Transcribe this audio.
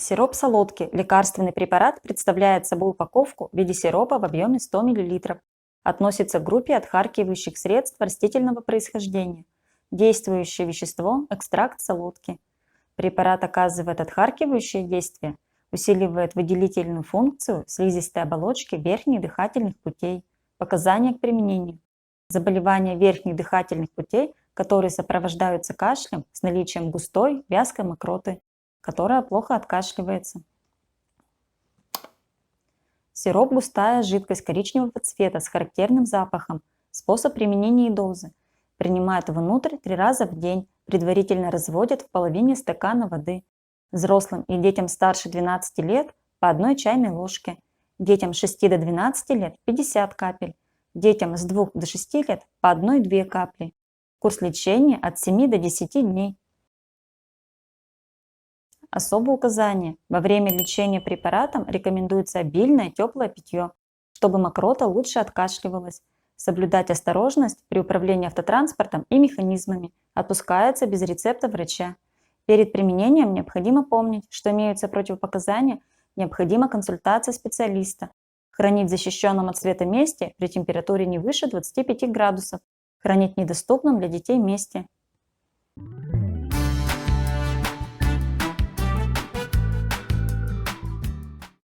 Сироп солодки – лекарственный препарат, представляет собой упаковку в виде сиропа в объеме 100 мл. Относится к группе отхаркивающих средств растительного происхождения. Действующее вещество – экстракт солодки. Препарат оказывает отхаркивающее действие, усиливает выделительную функцию слизистой оболочки верхних дыхательных путей. Показания к применению. Заболевания верхних дыхательных путей, которые сопровождаются кашлем с наличием густой, вязкой мокроты, которая плохо откашливается. Сироп – густая жидкость коричневого цвета с характерным запахом. Способ применения и дозы. Принимают внутрь 3 раза в день, предварительно разводят в половине стакана воды. Взрослым и детям старше 12 лет по 1 чайной ложке. Детям с 6 до 12 лет 50 капель. Детям с 2 до 6 лет по 1-2 капли. Курс лечения от 7 до 10 дней. Особое указание. Во время лечения препаратом рекомендуется обильное теплое питье, чтобы мокрота лучше откашливалась. Соблюдать осторожность при управлении автотранспортом и механизмами. Отпускается без рецепта врача. Перед применением необходимо помнить, что имеются противопоказания, необходима консультация специалиста. Хранить в защищенном от света месте при температуре не выше 25 градусов. Хранить в недоступном для детей месте.